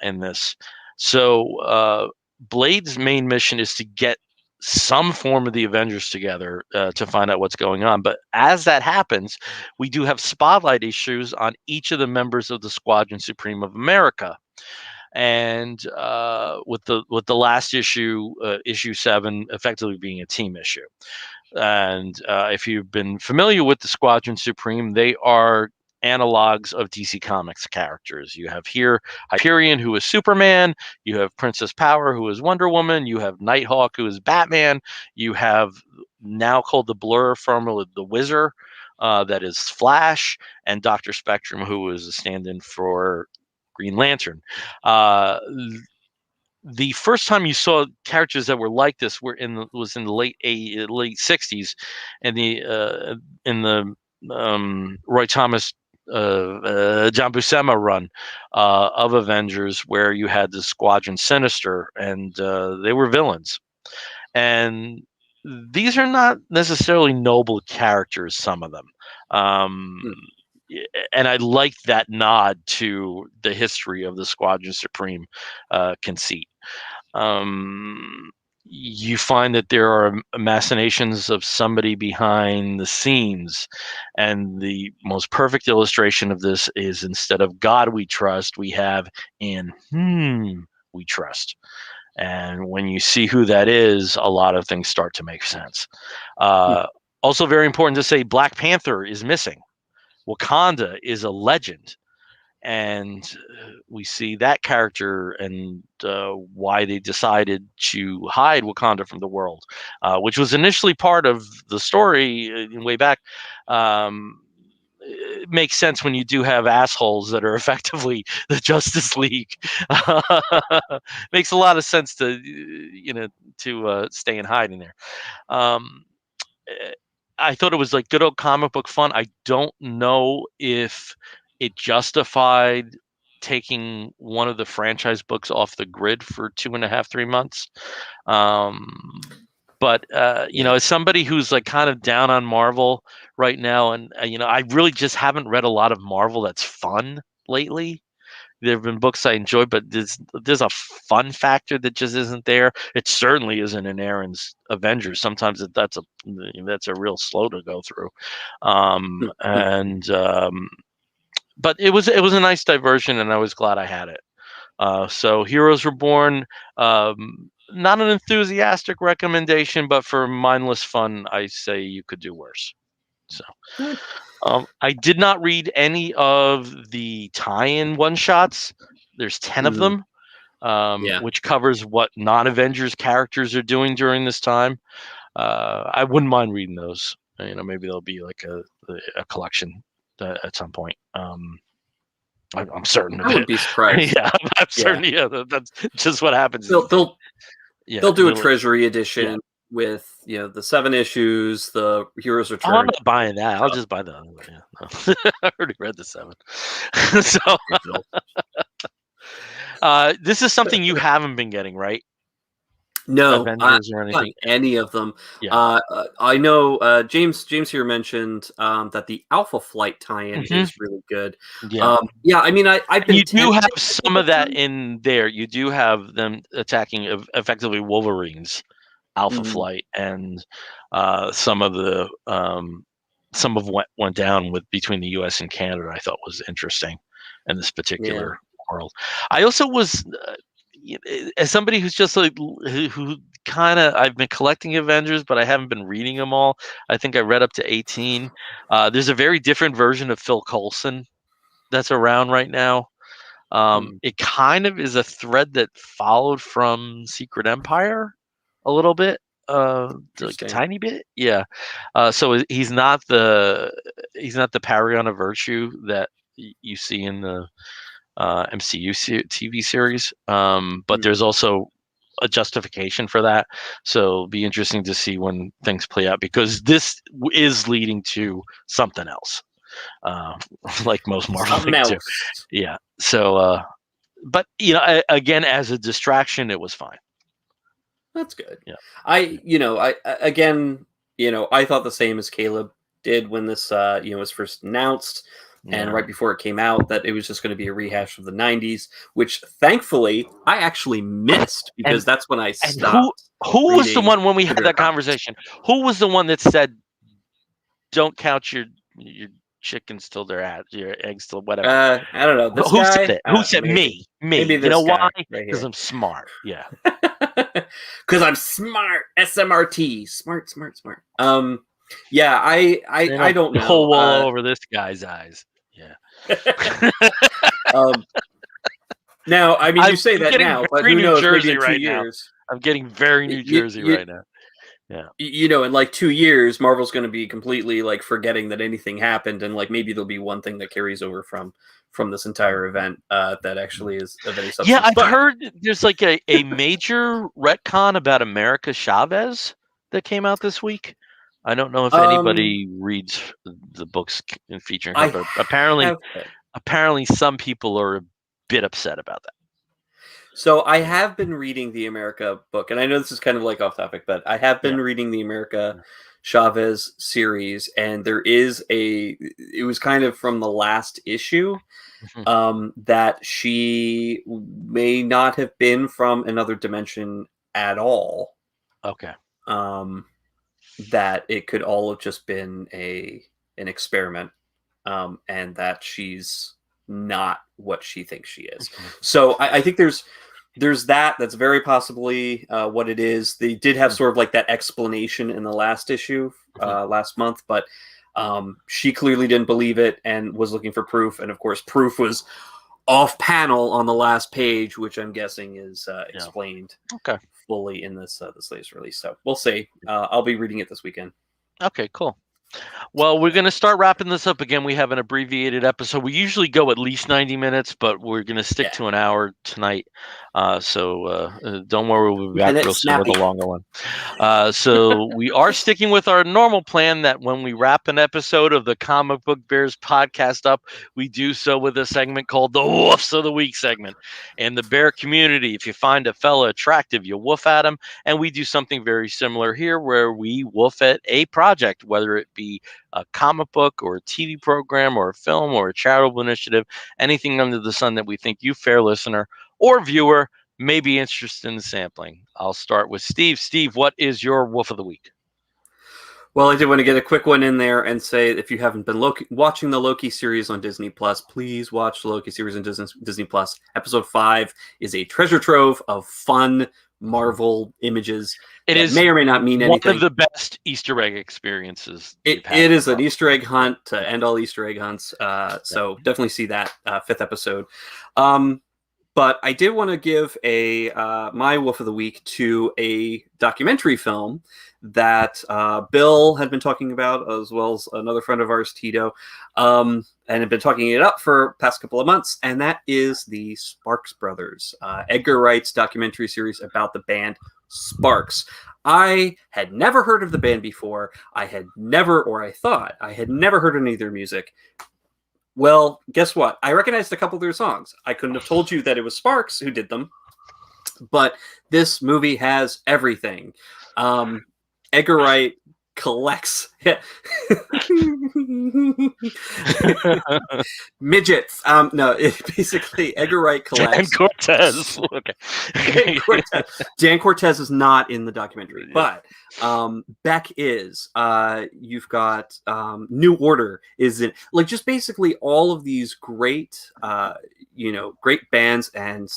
in this. So Blade's main mission is to get some form of the Avengers together to find out what's going on. But as that happens, we do have spotlight issues on each of the members of the Squadron Supreme of America. And with the last issue, issue 7, effectively being a team issue. And if you've been familiar with the Squadron Supreme, they are analogs of DC Comics characters. You have here Hyperion, who is Superman. You have Princess Power, who is Wonder Woman. You have Nighthawk, who is Batman. You have, now called the Blur formula, the Wizard, that is Flash, and Dr. Spectrum, who is a stand-in for Green Lantern. The first time you saw characters that were like this was in the late 60s, and in the Roy Thomas John Buscema run of Avengers, where you had the Squadron Sinister, and they were villains. And these are not necessarily noble characters, some of them. And I like that nod to the history of the Squadron Supreme conceit. You find that there are machinations of somebody behind the scenes, and the most perfect illustration of this is, instead of God we trust, we have in whom we trust. And when you see who that is, a lot of things start to make sense. Also very important to say, Black Panther is missing. Wakanda is a legend. And we see that character and why they decided to hide Wakanda from the world, which was initially part of the story way back. It makes sense when you do have assholes that are effectively the Justice League. Makes a lot of sense to stay in hiding there. I thought it was like good old comic book fun. I don't know if it justified taking one of the franchise books off the grid for 2.5, 3 months. But as somebody who's like kind of down on Marvel right now, and I really just haven't read a lot of Marvel that's fun lately. There have been books I enjoy, but there's a fun factor that just isn't there. It certainly isn't in Aaron's Avengers. Sometimes that's a real slow to go through, but it was a nice diversion, and I was glad I had it. So Heroes Reborn, not an enthusiastic recommendation, but for mindless fun, I say you could do worse. So. I did not read any of the tie-in one-shots. There's 10 of them, which covers what non-Avengers characters are doing during this time. I wouldn't mind reading those. Maybe there'll be like a collection at some point. I'm certain of it. I wouldn't be surprised. Yeah, I'm certain. Yeah, that's just what happens. They'll do a treasury edition with the 7 issues, the Heroes Return. I'm not buying that. I'll just buy the other one. Yeah. I already read the 7. So this is something you haven't been getting, right? No, Avengers or anything. Any of them. Yeah. I know James here mentioned that the Alpha Flight tie-in is really good. Yeah. I mean, I've been. You do have some of that in there. You do have them attacking effectively Wolverine's Alpha Flight, and some of what went down between the U.S. and Canada, I thought was interesting in this particular world. I also was, as somebody who's just like who kind of, I've been collecting Avengers, but I haven't been reading them all. I think I read up to 18. There's a very different version of Phil Coulson that's around right now. It kind of is a thread that followed from Secret Empire a little bit, like a tiny bit. Yeah. So he's not the paragon of virtue that you see in the MCU TV series. But there's also a justification for that. So it'll be interesting to see when things play out, because this is leading to something else. Like most Marvel things do. Yeah. So, but again, as a distraction, it was fine. That's good. Yeah. I thought the same as Caleb did when this was first announced, and right before it came out, that it was just going to be a rehash of the 90s, which thankfully I actually missed, because that's when I stopped. Who was the one when we had that conversation? Who was the one that said, "Don't count your chickens till they're out, your eggs till whatever"? I don't know. Who said it? Who said me? Maybe you know why? Because I'm smart. Yeah. Because I'm smart. SMRT. Smart. Yeah. I don't know. Pull wool over this guy's eyes. Yeah. Now, I mean, you say that now, but who knows? Maybe in 2 years. I'm getting very New Jersey right now. Yeah. In like 2 years, Marvel's going to be completely like forgetting that anything happened, and like maybe there'll be one thing that carries over from this entire event that actually is of any substance. Yeah, I've heard there's like a major retcon about America Chavez that came out this week. I don't know if anybody reads the books featuring her, but apparently some people are a bit upset about that. So I have been reading the America book, and I know this is kind of like off topic, but I have been reading the America Chavez series, and it was kind of from the last issue that she may not have been from another dimension at all. Okay. That it could all have just been an experiment, and that she's not what she thinks she is. So I think there's there's that. That's very possibly what it is. They did have sort of like that explanation in the last issue last month, but she clearly didn't believe it and was looking for proof. And of course, proof was off panel on the last page, which I'm guessing is explained fully in this latest release. So we'll see. I'll be reading it this weekend. Okay, cool. Well, we're going to start wrapping this up again. We have an abbreviated episode. We usually go at least 90 minutes, but we're going to stick to an hour tonight. So don't worry, we'll be back real soon with a longer one. So we are sticking with our normal plan that when we wrap an episode of the Comic Book Bears podcast up, we do so with a segment called the Woofs of the Week segment. In the bear community, if you find a fella attractive, you woof at him. And we do something very similar here where we woof at a project, whether it be a comic book or a TV program or a film or a charitable initiative, anything under the sun that we think you, fair listener or viewer, may be interested in sampling. I'll start with Steve. Steve, what is your woof of the week? Well, I did want to get a quick one in there and say, if you haven't been watching the Loki series on Disney Plus, please watch the Loki series on Disney Plus. Episode 5 is a treasure trove of fun Marvel images. It is may or may not mean anything. One of the best Easter egg experiences. It is an Easter egg hunt to end all Easter egg hunts. So definitely see that 5th episode. But I did want to give my woof of the week to a documentary film that Bill had been talking about, as well as another friend of ours, Tito, and had been talking it up for the past couple of months, and that is the Sparks Brothers, Edgar Wright's documentary series about the band Sparks. I had never heard of the band before. I thought I had never heard any of their music. Well, guess what? I recognized a couple of their songs. I couldn't have told you that it was Sparks who did them, but this movie has everything. Edgar Wright collects midgets. Basically Edgar Wright collects Dan Cortez. Okay. Dan Cortez is not in the documentary, but Beck is. You've got New Order is in, like, just basically all of these great great bands and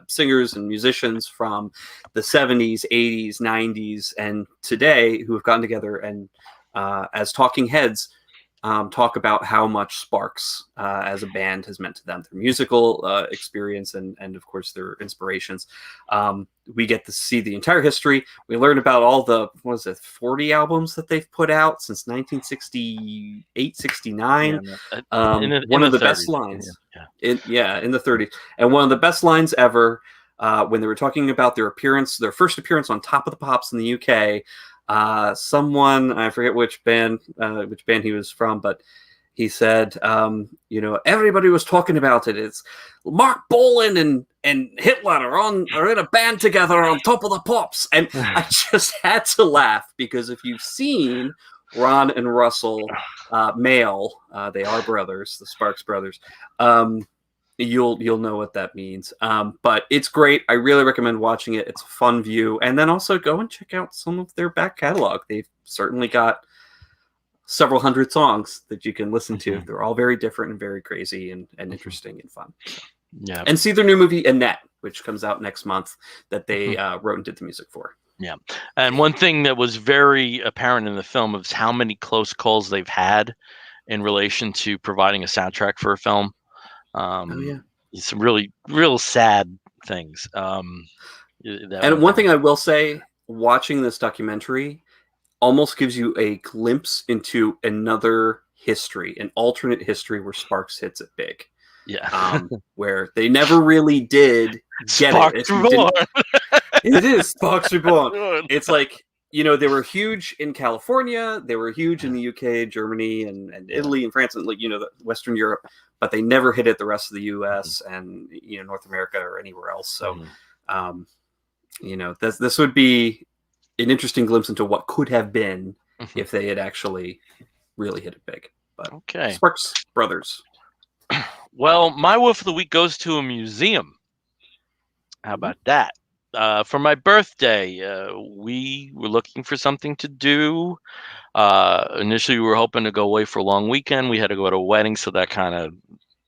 singers and musicians from the 70s, 80s, 90s, and today who have gotten together and as talking heads talk about how much Sparks as a band has meant to them, their musical experience and of course their inspirations. We get to see the entire history. We learn about all the 40 albums that they've put out since 1968, 69. One of the best lines in the 30s, and one of the best lines ever when they were talking about their first appearance on Top of the Pops in the UK. Someone, I forget which band he was from, but he said, everybody was talking about it. It's Mark Bolan and Hitler are in a band together on Top of the Pops. And I just had to laugh because if you've seen Ron and Russell Mael, they are brothers, the Sparks brothers, you'll know what that means. But it's great. I really recommend watching it. It's a fun view. And then also go and check out some of their back catalog. They've certainly got several hundred songs that you can listen to. They're all very different and very crazy and interesting and fun. Yeah. And see their new movie Annette, which comes out next month, that they wrote and did the music for. Yeah. And one thing that was very apparent in the film is how many close calls they've had in relation to providing a soundtrack for a film. Some really real sad things. And one thing I will say, watching this documentary almost gives you a glimpse into another history, an alternate history where Sparks hits it big. Yeah. Where they never really did get Sparks Reborn. It is Sparks Reborn. It's like, they were huge in California, they were huge in the UK, Germany, and Italy and France, and Western Europe, but they never hit it the rest of the US and North America or anywhere else. So, this would be an interesting glimpse into what could have been if they had actually really hit it big. But okay, Sparks Brothers. Well, my woof of the week goes to a museum. How about that? For my birthday, we were looking for something to do. Initially, we were hoping to go away for a long weekend. We had to go to a wedding, so that kind of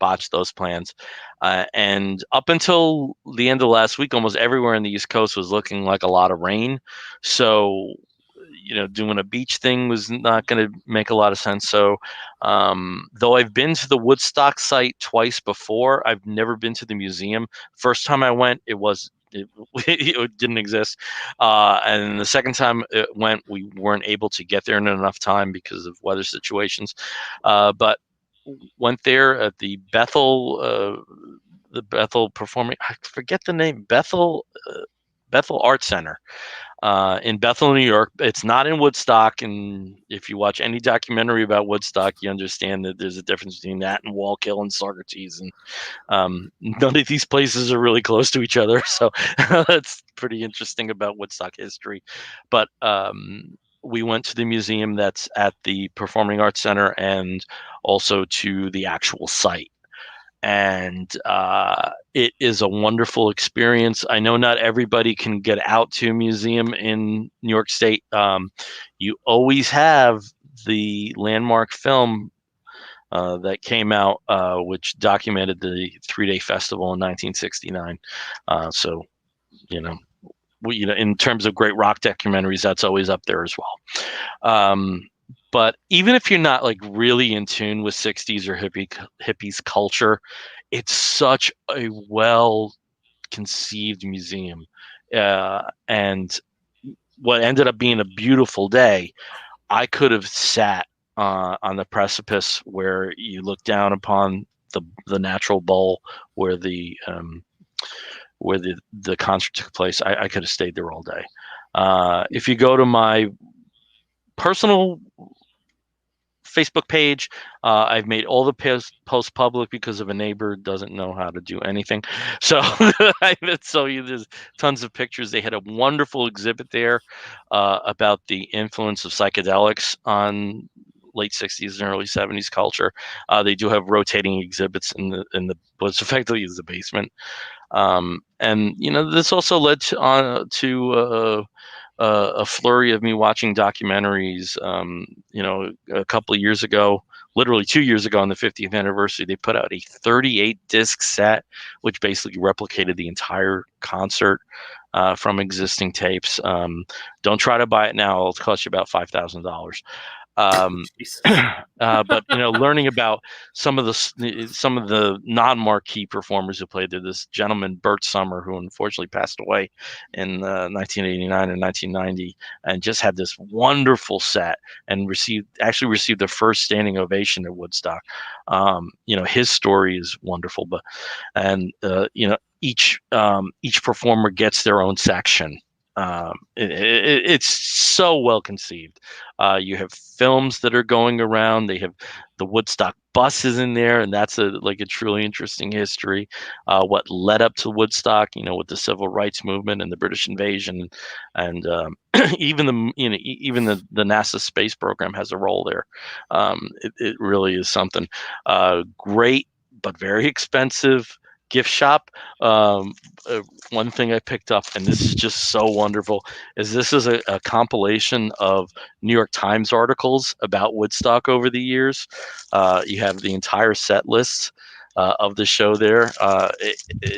botched those plans. And up until the end of last week, almost everywhere in the East Coast was looking like a lot of rain. So, doing a beach thing was not going to make a lot of sense. So, though I've been to the Woodstock site twice before, I've never been to the museum. First time I went, it didn't exist. And the second time it went, we weren't able to get there in enough time because of weather situations. But went there at the Bethel performing. I forget the name. Bethel Art Center. In Bethel, New York. It's not in Woodstock, and if you watch any documentary about Woodstock, you understand that there's a difference between that and Wallkill and Socrates, and none of these places are really close to each other, so that's pretty interesting about Woodstock history. But we went to the museum that's at the Performing Arts Center and also to the actual site. And it is a wonderful experience. I know not everybody can get out to a museum in New York State. You always have the landmark film that came out, which documented the 3-day festival in 1969. So, in terms of great rock documentaries, that's always up there as well. But even if you're not like really in tune with 60s or hippies culture, it's such a well conceived museum. And what ended up being a beautiful day, I could have sat on the precipice where you look down upon the natural bowl where the concert took place. I could have stayed there all day. If you go to my personal Facebook page, I've made all the posts public because of a neighbor doesn't know how to do anything. So there's tons of pictures. They had a wonderful exhibit there about the influence of psychedelics on late 60s and early 70s culture. They do have rotating exhibits in what's effectively is the basement. And this also led to a flurry of me watching documentaries. A couple of years ago, literally 2 years ago on the 50th anniversary, they put out a 38 disc set, which basically replicated the entire concert from existing tapes. Don't try to buy it now. It'll cost you about $5,000. But learning about some of the non-marquee performers who played there. This gentleman Bert Summer, who unfortunately passed away in 1989 and 1990, and just had this wonderful set and received the first standing ovation at Woodstock. His story is wonderful, but each performer gets their own section. It's so well conceived. You have films that are going around. They have the Woodstock buses in there, and that's a truly interesting history. What led up to Woodstock, with the civil rights movement and the British invasion, and even the NASA space program has a role there. It really is something great, but very expensive. Gift shop. One thing I picked up, and this is just so wonderful, is this is a compilation of New York Times articles about Woodstock over the years. You have the entire set list of the show there.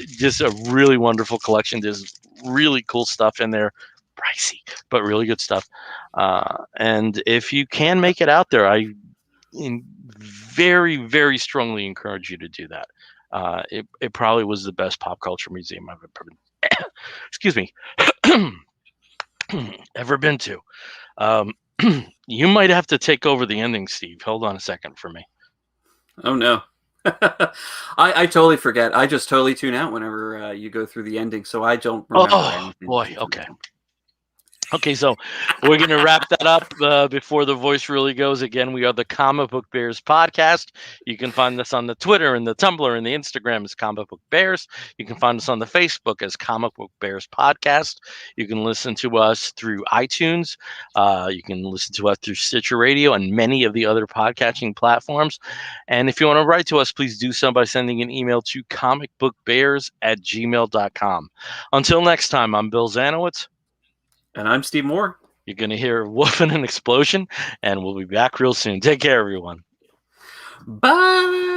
Just a really wonderful collection. There's really cool stuff in there. Pricey, but really good stuff. And if you can make it out there, I very, very strongly encourage you to do that. It probably was the best pop culture museum I've ever excuse me ever been to. You might have to take over the ending, Steve. Hold on a second for me. Oh no. I totally forget. I just totally tune out whenever you go through the ending, so I don't remember anything. Boy, okay, so we're going to wrap that up before the voice really goes. Again, we are the Comic Book Bears podcast. You can find us on the Twitter and the Tumblr and the Instagram as Comic Book Bears. You can find us on the Facebook as Comic Book Bears Podcast. You can listen to us through iTunes. You can listen to us through Stitcher Radio and many of the other podcasting platforms. And if you want to write to us, please do so by sending an email to comicbookbears@gmail.com. Until next time, I'm Bill Zanowitz. And I'm Steve Moore. You're going to hear a woof and an explosion, and we'll be back real soon. Take care, everyone. Bye.